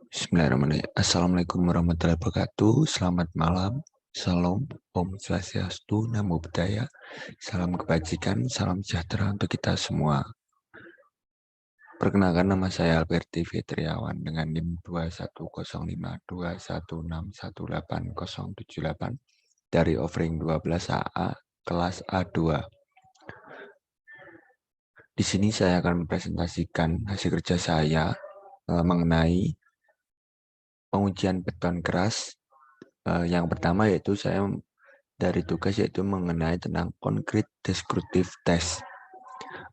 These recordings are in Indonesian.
Bismillahirrahmanirrahim. Assalamualaikum warahmatullahi wabarakatuh. Selamat malam. Salam, Om Swastiastu, Namo Buddhaya. Salam kebajikan, salam sejahtera untuk kita semua. Perkenalkan, nama saya Alberti Fitriawan dengan NIM 210521618078 dari offering 12 AA kelas A2. Di sini saya akan mempresentasikan hasil kerja saya mengenai pengujian beton keras. Yang pertama yaitu saya dari tugas yaitu mengenai tentang concrete descriptive test.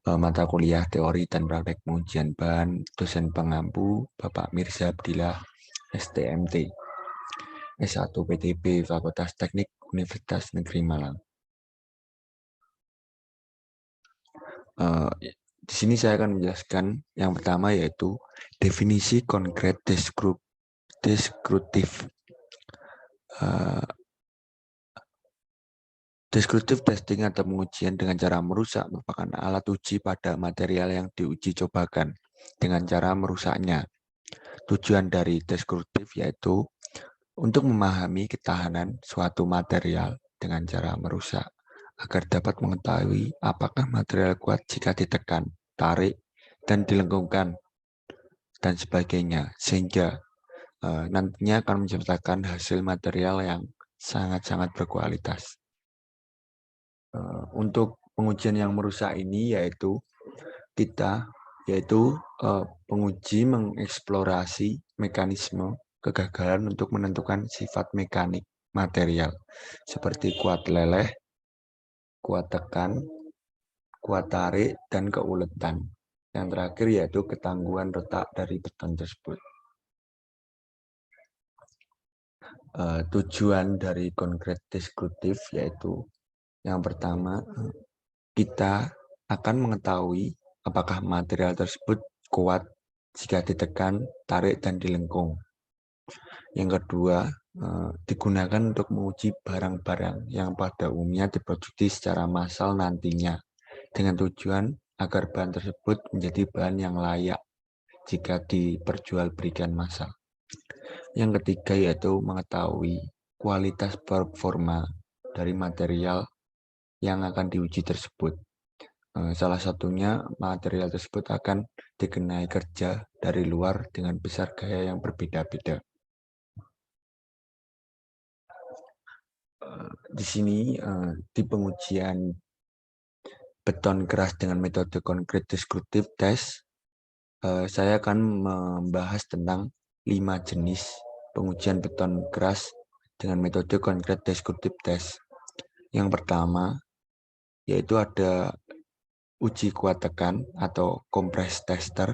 Mata kuliah teori dan praktek pengujian bahan, dosen pengampu Bapak Mirza Abdillah STMT, S1 PTB Fakultas Teknik Universitas Negeri Malang. Di sini saya akan menjelaskan yang pertama yaitu definisi concrete descriptive. Descriptive testing atau pengujian dengan cara merusak merupakan alat uji pada material yang diuji cobakan dengan cara merusaknya. Tujuan dari deskriptif yaitu untuk memahami ketahanan suatu material dengan cara merusak agar dapat mengetahui apakah material kuat jika ditekan, tarik, dan dilengkungkan dan sebagainya, sehingga nantinya akan menciptakan hasil material yang sangat-sangat berkualitas. Untuk pengujian yang merusak ini yaitu penguji mengeksplorasi mekanisme kegagalan untuk menentukan sifat mekanik material seperti kuat leleh, kuat tekan, kuat tarik, dan keuletan. Yang terakhir yaitu ketangguhan retak dari beton tersebut. Tujuan dari concrete descriptive yaitu yang pertama, kita akan mengetahui apakah material tersebut kuat jika ditekan, tarik, dan dilengkung. Yang kedua, digunakan untuk menguji barang-barang yang pada umumnya diproduksi secara massal nantinya, dengan tujuan agar bahan tersebut menjadi bahan yang layak jika diperjualbelikan massal. Yang ketiga yaitu mengetahui kualitas performa dari material yang akan diuji tersebut. Salah satunya material tersebut akan dikenai kerja dari luar dengan besar gaya yang berbeda-beda. Di sini di pengujian beton keras dengan metode concrete descriptive test, saya akan membahas tentang 5 jenis pengujian beton keras dengan metode concrete descriptive test. Yang pertama yaitu ada uji kuat tekan atau compress tester.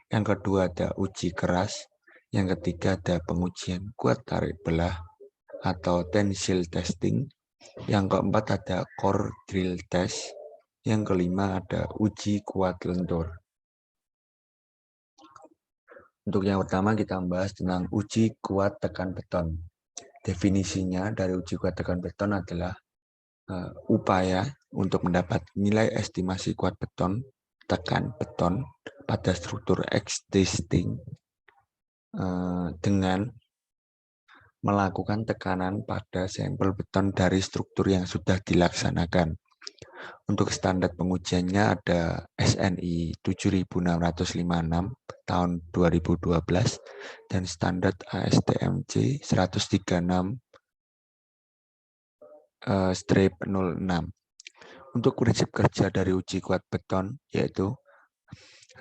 Yang kedua ada uji keras. Yang ketiga ada pengujian kuat tarik belah atau tensile testing. Yang keempat ada core drill test. Yang kelima ada uji kuat lentur. Untuk yang pertama kita membahas tentang uji kuat tekan beton. Definisinya dari uji kuat tekan beton adalah upaya untuk mendapat nilai estimasi kuat beton, tekan beton pada struktur existing dengan melakukan tekanan pada sampel beton dari struktur yang sudah dilaksanakan. Untuk standar pengujiannya ada SNI 7656 tahun 2012 dan standar ASTMC 136 -06. Untuk prinsip kerja dari uji kuat beton yaitu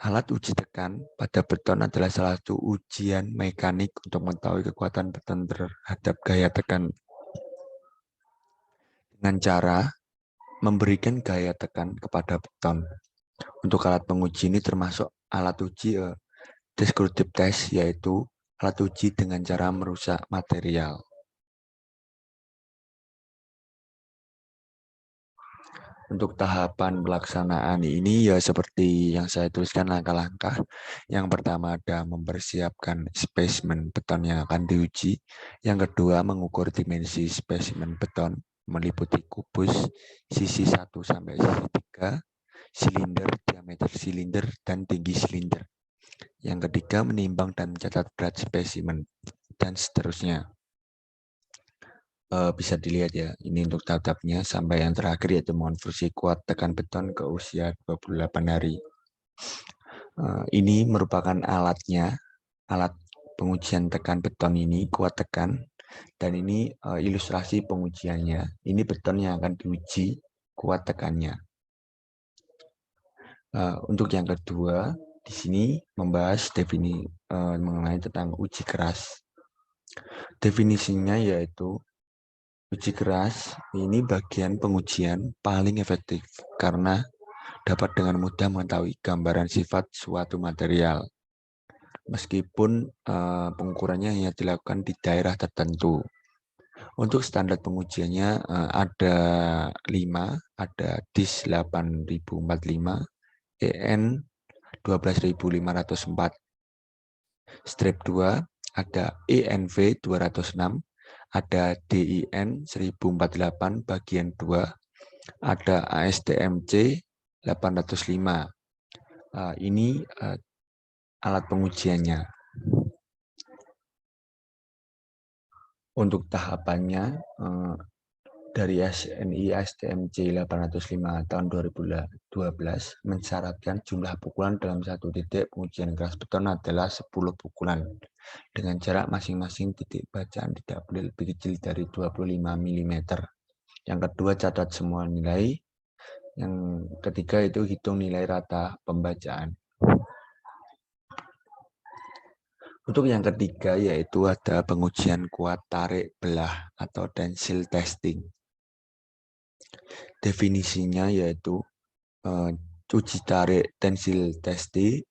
alat uji tekan pada beton adalah salah satu ujian mekanik untuk mengetahui kekuatan beton terhadap gaya tekan dengan cara memberikan gaya tekan kepada beton. Untuk alat penguji ini termasuk alat uji descriptive test, yaitu alat uji dengan cara merusak material. Untuk tahapan pelaksanaan ini ya seperti yang saya tuliskan langkah-langkah. Yang pertama ada mempersiapkan spesimen beton yang akan diuji. Yang kedua mengukur dimensi spesimen beton meliputi kubus, sisi 1 sampai sisi 3, silinder, diameter silinder, dan tinggi silinder. Yang ketiga, menimbang dan mencatat berat spesimen, dan seterusnya. Bisa dilihat ya, ini untuk tahap-tahapnya sampai yang terakhir yaitu mengonversi kuat tekan beton ke usia 28 hari. Ini merupakan alatnya, alat pengujian tekan beton ini, kuat tekan, dan ini ilustrasi pengujiannya. Ini beton yang akan diuji kuat tekannya. Untuk yang kedua, di sini membahas mengenai tentang uji keras. Definisinya yaitu uji keras ini bagian pengujian paling efektif karena dapat dengan mudah mengetahui gambaran sifat suatu material. Meskipun pengukurannya hanya dilakukan di daerah tertentu. Untuk standar pengujiannya ada 5, ada DIS 8045, EN 12504. Strip 2 ada ENV 206, ada DIN 1048 bagian 2, ada ASTMC 805. Ini alat pengujiannya. Untuk tahapannya dari SNI ASTMC 805 tahun 2012 mensyaratkan jumlah pukulan dalam satu titik pengujian keras beton adalah 10 pukulan dengan jarak masing-masing titik bacaan tidak boleh lebih kecil dari 25 mm. Yang kedua, catat semua nilai. Yang ketiga itu hitung nilai rata pembacaan. Untuk yang ketiga yaitu ada pengujian kuat tarik belah atau tensile testing. Definisinya yaitu uji tarik tensile testing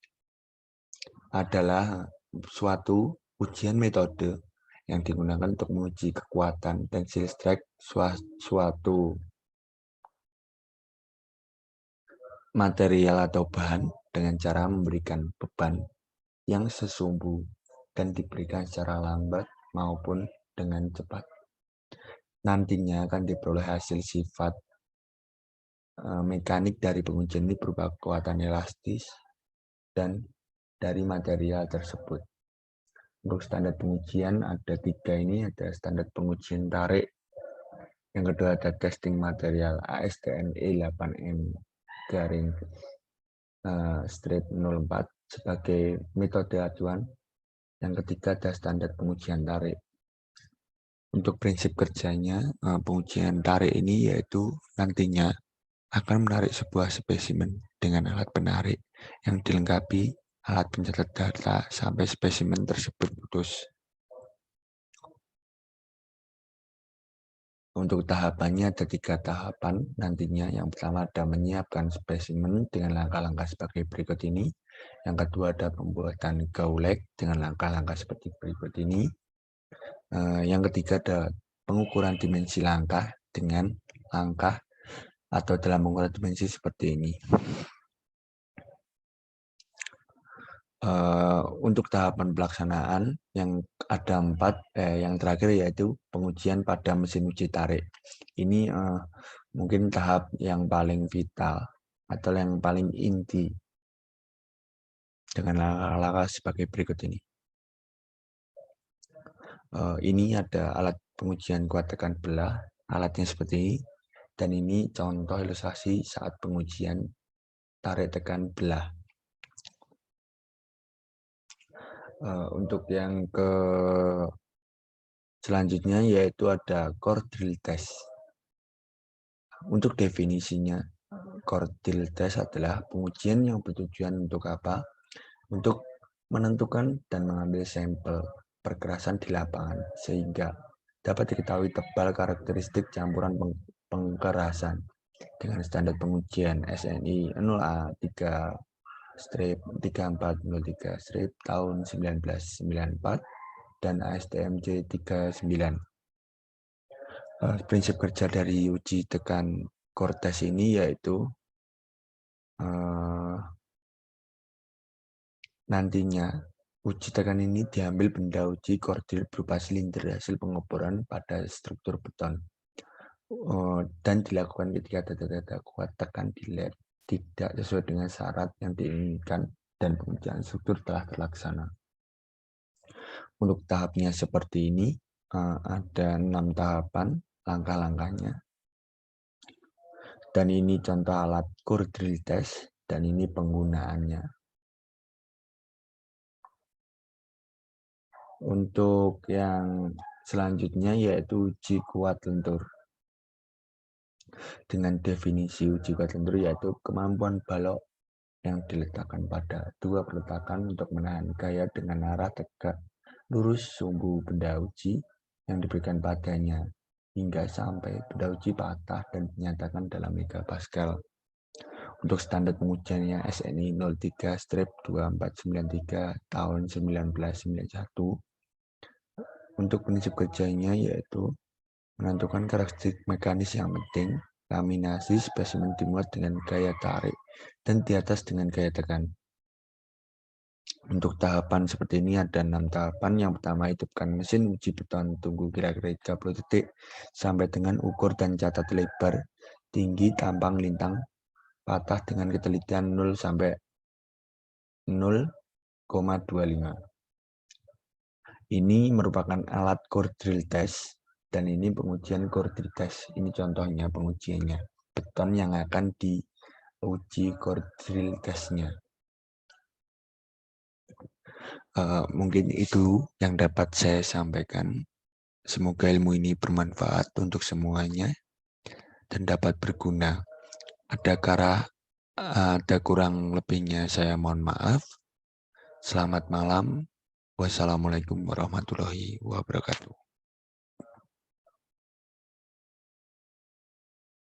adalah suatu ujian metode yang digunakan untuk menguji kekuatan tensile strength suatu material atau bahan dengan cara memberikan beban yang sesumbu dan diberikan secara lambat maupun dengan cepat. Nantinya akan diperoleh hasil sifat mekanik dari pengujian ini berupa kekuatan elastis dan dari material tersebut. Untuk standar pengujian ada 3 ini, ada standar pengujian tarik, yang kedua ada testing material ASTME 8M garing strip 04 sebagai metode acuan. Yang ketiga ada standar pengujian tarik. Untuk prinsip kerjanya pengujian tarik ini yaitu nantinya akan menarik sebuah spesimen dengan alat penarik yang dilengkapi alat pencatat data sampai spesimen tersebut putus. Untuk tahapannya ada 3 tahapan nantinya. Yang pertama ada menyiapkan spesimen dengan langkah-langkah sebagai berikut ini. Yang kedua ada pembuatan gaulek dengan langkah-langkah seperti berikut ini. Yang ketiga ada pengukuran dimensi langkah dengan langkah atau dalam pengukuran dimensi seperti ini. Untuk tahapan pelaksanaan yang ada 4, yang terakhir yaitu pengujian pada mesin uji tarik. Ini mungkin tahap yang paling vital atau yang paling inti dengan langkah-langkah sebagai berikut ini. Ini ada alat pengujian kuat tekan belah, alatnya seperti ini, dan ini contoh ilustrasi saat pengujian tarik tekan belah. Untuk yang selanjutnya yaitu ada core drill test. Untuk definisinya, core drill test adalah pengujian yang bertujuan untuk apa? Untuk menentukan dan mengambil sampel perkerasan di lapangan sehingga dapat diketahui tebal karakteristik campuran pengkerasan dengan standar pengujian SNI 0A 3 strip 3403 strip tahun 1994 dan ASTMC 39. Prinsip kerja dari uji tekan core test ini yaitu nantinya uji tekan ini diambil benda uji core drill berupa silinder hasil pengoboran pada struktur beton dan dilakukan ketika data-data kuat tekan di lab tidak sesuai dengan syarat yang diinginkan dan pengujian struktur telah terlaksana. Untuk tahapnya seperti ini, ada 6 tahapan langkah-langkahnya. Dan ini contoh alat core drill test, dan ini penggunaannya. Untuk yang selanjutnya yaitu uji kuat lentur. Dengan definisi uji kuat lentur yaitu kemampuan balok yang diletakkan pada 2 peletakan untuk menahan gaya dengan arah tegak lurus sumbu benda uji yang diberikan padanya hingga sampai benda uji patah dan dinyatakan dalam megapascal. Untuk standar pengujiannya SNI 03-2493 tahun 1991. Untuk prinsip kerjanya yaitu menentukan karakteristik mekanis yang penting, laminasi spesimen dimuat dengan gaya tarik dan di atas dengan gaya tekan. Untuk tahapan seperti ini ada 6 tahapan. Yang pertama, hidupkan mesin uji beton, tunggu kira-kira 30 detik sampai dengan ukur dan catat lebar, tinggi, tampang, lintang, patah dengan ketelitian 0 sampai 0,25. Ini merupakan alat core drill test dan ini pengujian core drill test. Ini contohnya pengujiannya. Beton yang akan diuji core drill testnya. Mungkin itu yang dapat saya sampaikan. Semoga ilmu ini bermanfaat untuk semuanya dan dapat berguna. Ada kurang lebihnya saya mohon maaf. Selamat malam. Wassalamualaikum warahmatullahi wabarakatuh.